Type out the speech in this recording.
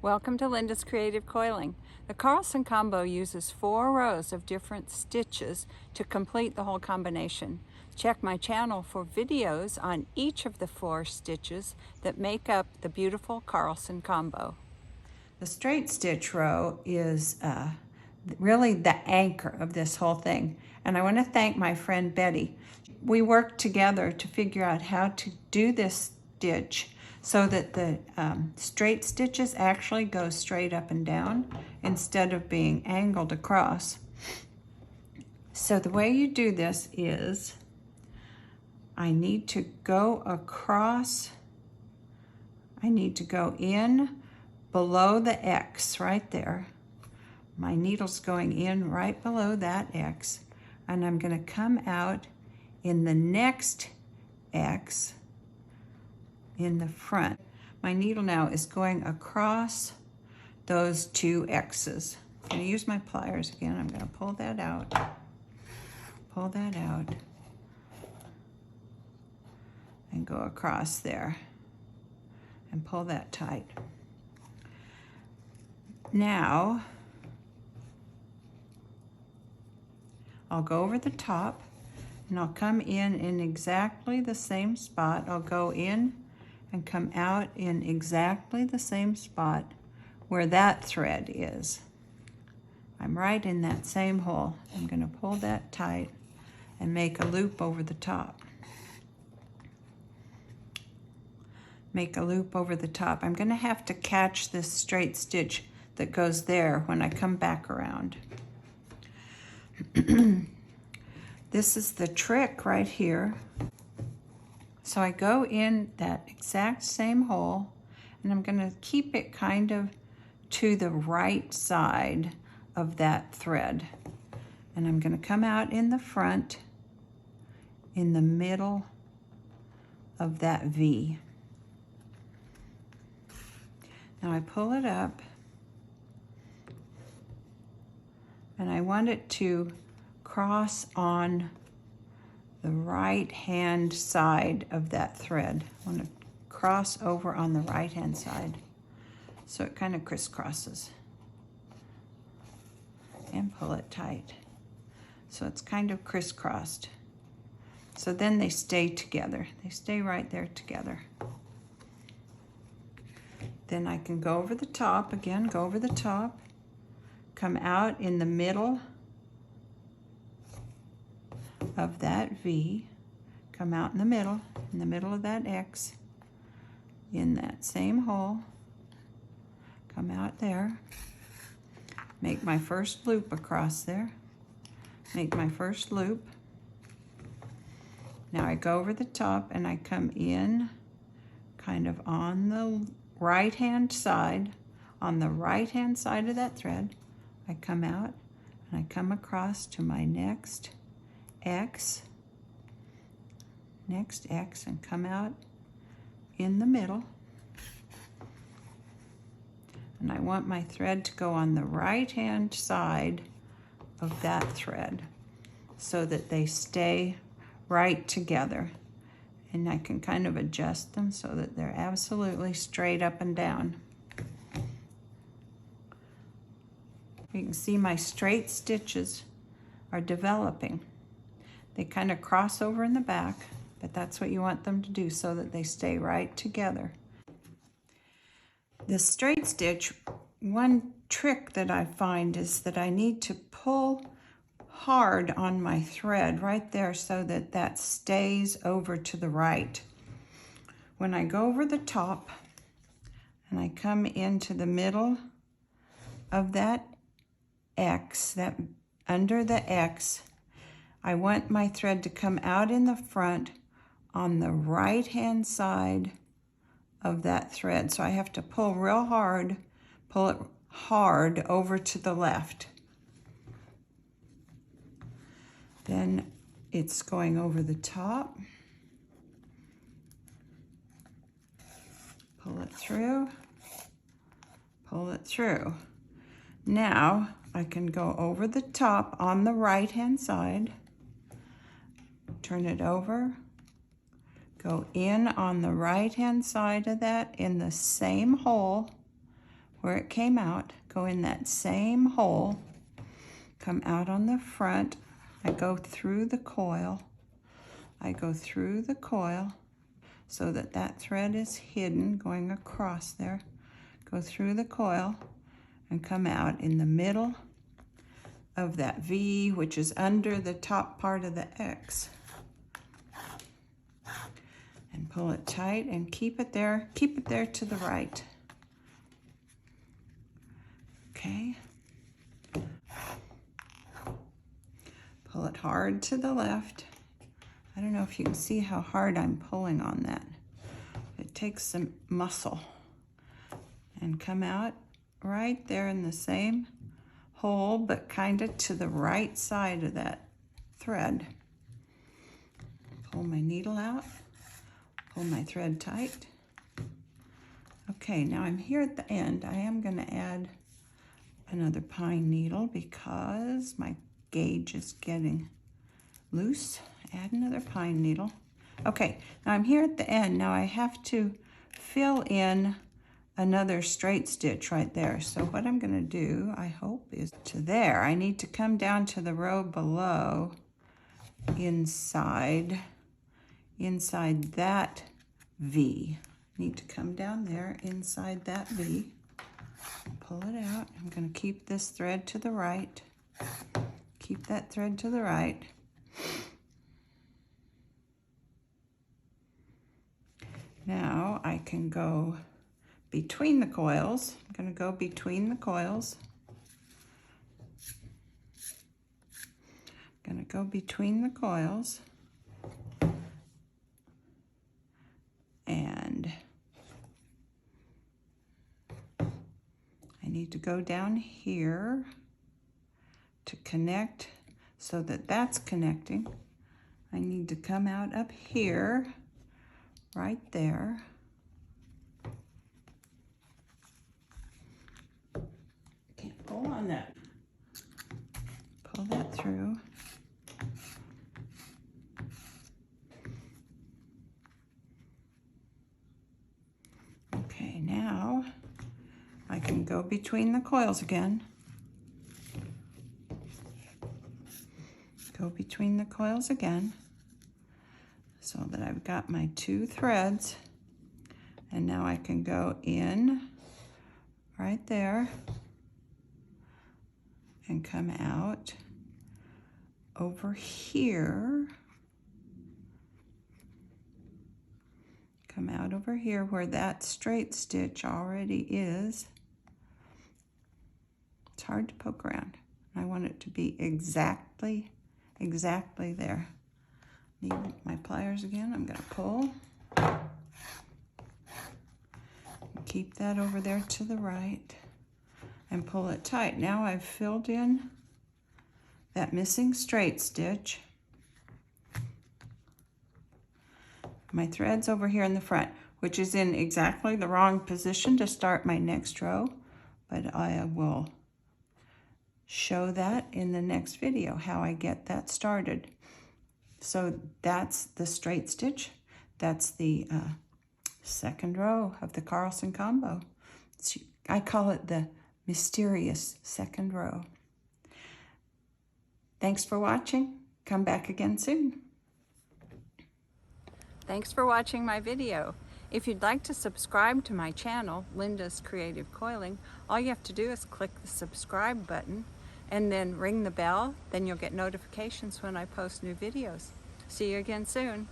Welcome to Linda's Creative Coiling. The Carlson Combo uses 4 rows of different stitches to complete the whole combination. Check my channel for videos on each of the 4 stitches that make up the beautiful Carlson Combo. The straight stitch row is really the anchor of this whole thing. And I want to thank my friend Betty. We worked together to figure out how to do this stitch so that the straight stitches actually go straight up and down instead of being angled across. So the way you do this is I need to go across, I need to go in below the X right there. My needle's going in right below that X, and I'm going to come out in the next X in the front. My needle now is going across those 2 X's. I'm going to use my pliers again. I'm going to pull that out, and go across there and pull that tight. Now, I'll go over the top and I'll come in exactly the same spot. I'll go in and come out in exactly the same spot where that thread is. I'm right in that same hole. I'm going to pull that tight and make a loop over the top. Make a loop over the top. I'm going to have to catch this straight stitch that goes there when I come back around. This is the trick right here. So I go in that exact same hole, and I'm going to keep it kind of to the right side of that thread. And I'm going to come out in the front, in the middle of that V. Now I pull it up, and I want it to cross on the right hand side of that thread. I want to cross over on the right hand side so it kind of crisscrosses, and pull it tight so it's kind of crisscrossed. So then they stay together. They stay right there together. Then I can go over the top again, go over the top, come out in the middle of that V, come out in the middle of that X, in that same hole, come out there, make my first loop across there, make my first loop. Now I go over the top and I come in kind of on the right hand side, on the right hand side of that thread. I come out and I come across to my next X, and come out in the middle. And I want my thread to go on the right hand side of that thread so that they stay right together. And I can kind of adjust them so that they're absolutely straight up and down. You can see my straight stitches are developing. They kind of cross over in the back, but that's what you want them to do so that they stay right together. The straight stitch, one trick that I find is that I need to pull hard on my thread right there so that that stays over to the right. When I go over the top and I come into the middle of that X, that under the X, I want my thread to come out in the front on the right hand side of that thread. So I have to pull real hard, pull it hard over to the left. Then it's going over the top. Pull it through, pull it through. Now I can go over the top on the right hand side, turn it over, go in on the right hand side of that in the same hole where it came out, go in that same hole, come out on the front. I go through the coil. I go through the coil so that that thread is hidden going across there. Go through the coil and come out in the middle of that V, which is under the top part of the X. And pull it tight and keep it there to the right. Okay. Pull it hard to the left. I don't know if you can see how hard I'm pulling on that. It takes some muscle. And come out right there in the same hole, but kind of to the right side of that thread. Pull my needle out, pull my thread tight. Okay, now I'm here at the end. I am going to add another pine needle because my gauge is getting loose. Add another pine needle. Okay, now I'm here at the end. Now I have to fill in another straight stitch right there. So what I'm going to do, I hope, is to there. I need to come down to the row below inside that V. Need to come down there inside that V. Pull it out. I'm going to keep this thread to the right. Keep that thread to the right. Now I can go between the coils. I'm going to go between the coils. I'm going to go between the coils. And I need to go down here to connect so that that's connecting. I need to come out up here, right there. Can't pull on that. Pull that through. Okay, now I can go between the coils again. Go between the coils again so that I've got my two threads, and now I can go in right there and come out over here. Come out over here where that straight stitch already is. It's hard to poke around. I want it to be exactly there. Need my pliers again. I'm going to pull. Keep that over there to the right and pull it tight. Now I've filled in that missing straight stitch. My thread's over here in the front, which is in exactly the wrong position to start my next row, but I will show that in the next video, how I get that started. So that's the straight stitch. That's the second row of the Carlson combo. I call it the mysterious second row. Thanks for watching. Come back again soon. Thanks for watching my video. If you'd like to subscribe to my channel, Linda's Creative Coiling, all you have to do is click the subscribe button and then ring the bell. Then you'll get notifications when I post new videos. See you again soon.